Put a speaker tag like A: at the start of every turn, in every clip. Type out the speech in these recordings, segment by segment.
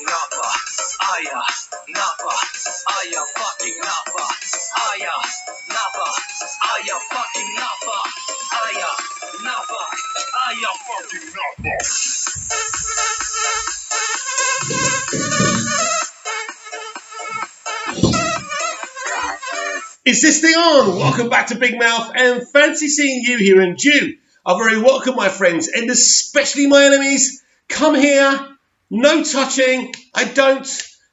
A: fucking Napa. Aya, Napa. Aya, fucking Napa. Aya, Napa. Aya, fucking Napa. Aya, Napa. Aya, fucking Napa.
B: Is this thing on? Welcome back to Big Mouth and fancy seeing you here, and you are very welcome, my friends, and especially my enemies. Come here, no touching. I don't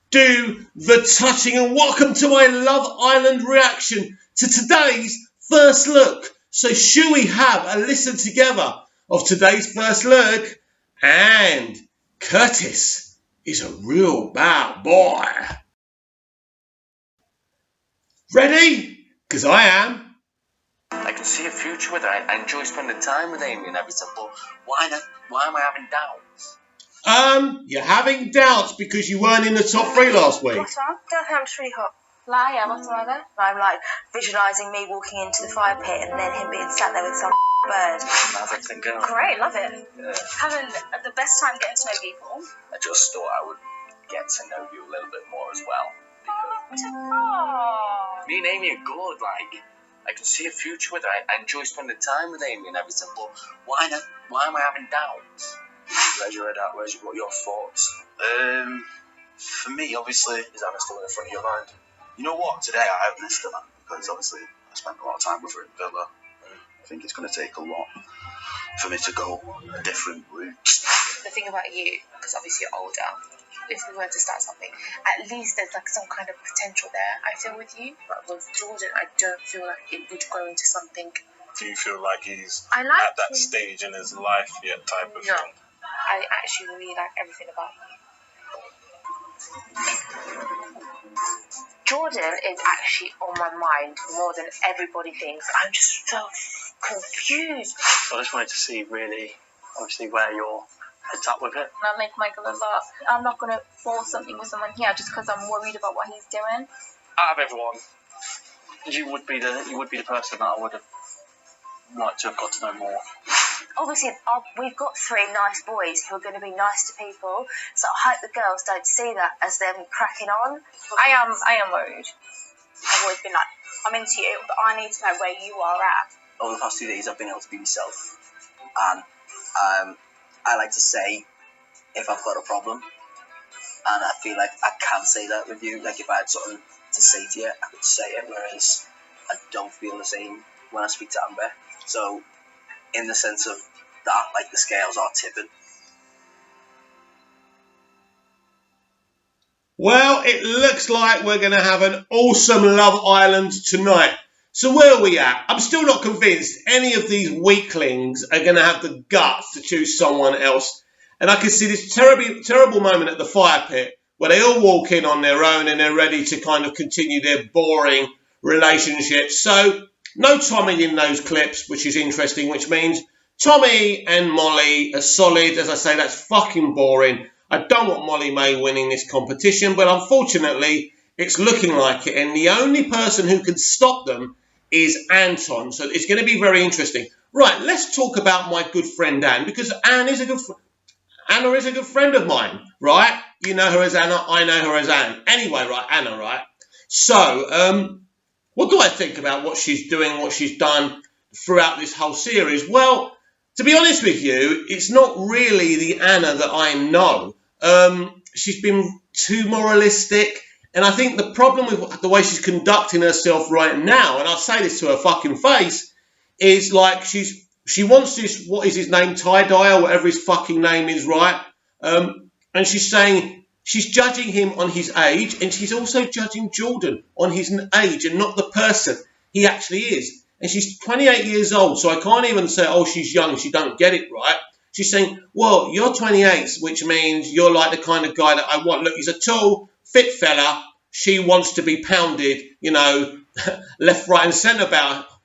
B: do the touching, and welcome to my Love Island reaction to today's first look. So should we have a listen together of today's first look? And Curtis is a real bad boy. Ready? Because I am.
A: I can see a future with her. I enjoy spending time with Amy and everything, but why am I having doubts?
B: You're having doubts because you weren't in the top 3 last week.
C: What's wrong? Don't think I'm just really hot. Liar, what's the matter? I'm like visualising me walking into the fire pit and then him being sat there with some bird.
A: How's everything going?
C: Great, love it.
A: Yeah.
C: Having the best time getting to know people.
A: I just thought I would get to know you a little bit more as well. Because me and Amy are good, like, I can see a future with her. I enjoy spending time with Amy and everything, but why am I having doubts?
D: Where's your head at? What are your thoughts? For me, obviously, is Anna still in the front of your mind? You know what? Today I have missed her, man, because obviously I spent a lot of time with her in Villa. I think it's going to take a lot for me to go a different route.
E: The thing about you, because obviously you're older, if we were to start something, at least there's like some kind of potential there, I feel, with you. But with Jordan, I don't feel like it would grow into something.
F: Do you feel like he's
E: I like
F: at that
E: him.
F: stage in his life yet type of
E: No.
F: thing?
E: I actually really like everything about you. Jordan is actually on my mind more than everybody thinks. I'm just so confused.
D: I just wanted to see, really, obviously, where your head's at with it.
G: I like Michael a lot. I'm not going to force something with someone here just because I'm worried about what he's doing.
D: Out of everyone, you would be the person that I would have liked to have got to know more.
C: Obviously, we've got 3 nice boys who are going to be nice to people, so I hope the girls don't see that as them cracking on.
G: I am worried.
H: I've always been like, I'm into you, but I need to know where you are at.
D: Over the past 2 days, I've been able to be myself, and I like to say if I've got a problem, and I feel like I can say that with you. Like if I had something to say to you, I could say it, whereas I don't feel the same when I speak to Amber. So, in the sense of that, like the scales are tipping.
B: Well, it looks like we're going to have an awesome Love Island tonight. So where are we at? I'm still not convinced any of these weaklings are going to have the guts to choose someone else. And I can see this terrible moment at the fire pit where they all walk in on their own and they're ready to kind of continue their boring relationship. So no Tommy in those clips, which is interesting, which means Tommy and Molly are solid. As I say, that's fucking boring. I don't want Molly May winning this competition, but unfortunately, it's looking like it. And the only person who can stop them is Anton. So it's going to be very interesting. Right, let's talk about my good friend Anne, because Anna is a good friend of mine, right? You know her as Anna, I know her as Anne. Anyway, right, Anna, right? So, what do I think about what she's doing, what she's done throughout this whole series? Well, to be honest with you, it's not really the Anna that I know. She's been too moralistic. And I think the problem with the way she's conducting herself right now, and I'll say this to her fucking face, is like she wants this, what is his name, tie-dye or whatever his fucking name is, right? And she's saying she's judging him on his age, and she's also judging Jordan on his age and not the person he actually is. And she's 28 years old, so I can't even say, oh, she's young, she don't get it, right? She's saying, well, you're 28, which means you're like the kind of guy that I want. Look, he's a tall, fit fella. She wants to be pounded, you know, left, right and centre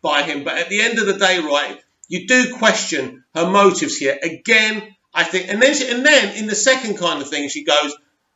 B: by him. But at the end of the day, right, you do question her motives here. Again, I think, and then in the second kind of thing, she goes,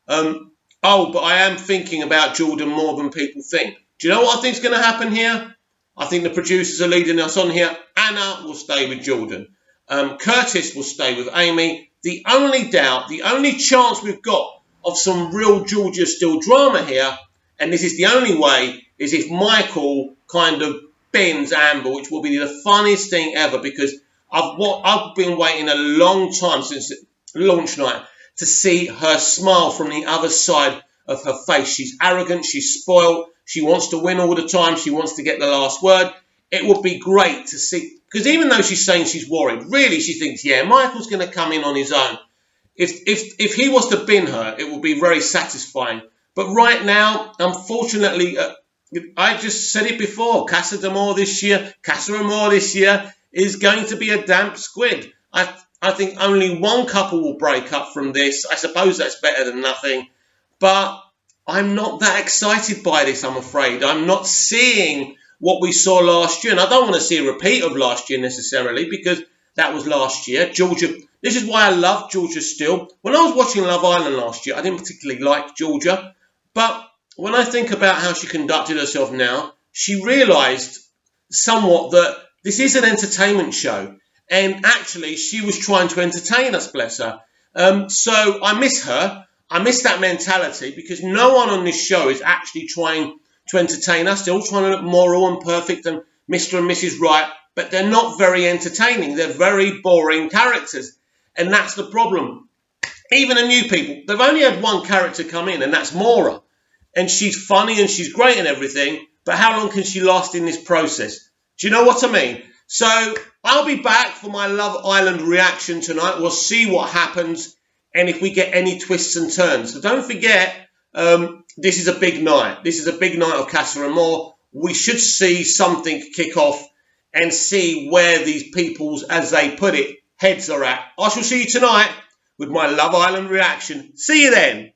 B: oh, but I am thinking about Jordan more than people think. Do you know what I think is going to happen here? I think the producers are leading us on here. Anna will stay with Jordan. Curtis will stay with Amy. The only doubt, the only chance we've got of some real Georgia Still drama here, and this is the only way, is if Michael kind of bends Amber, which will be the funniest thing ever, because I've been waiting a long time since launch night to see her smile from the other side of her face. She's arrogant, she's spoiled, she wants to win all the time, she wants to get the last word. It would be great to see, because even though she's saying she's worried, really she thinks, yeah, Michael's going to come in on his own. If he was to bin her, it would be very satisfying. But right now, unfortunately, I just said it before, Casa Amor this year is going to be a damp squid. I think only one couple will break up from this. I suppose that's better than nothing. But I'm not that excited by this, I'm afraid. I'm not seeing what we saw last year. And I don't want to see a repeat of last year necessarily, because that was last year. Georgia, this is why I love Georgia Still. When I was watching Love Island last year, I didn't particularly like Georgia. But when I think about how she conducted herself now, she realised somewhat that this is an entertainment show. And actually, she was trying to entertain us, bless her. So I miss her. I miss that mentality, because no one on this show is actually trying to entertain us. They're all trying to look moral and perfect and Mr. and Mrs. Right, but they're not very entertaining. They're very boring characters. And that's the problem. Even the new people, they've only had one character come in, and that's Maura. And she's funny and she's great and everything, but how long can she last in this process? Do you know what I mean? So I'll be back for my Love Island reaction tonight. We'll see what happens and if we get any twists and turns. So don't forget, this is a big night. This is a big night of Casa Amor. We should see something kick off and see where these people's, as they put it, heads are at. I shall see you tonight with my Love Island reaction. See you then.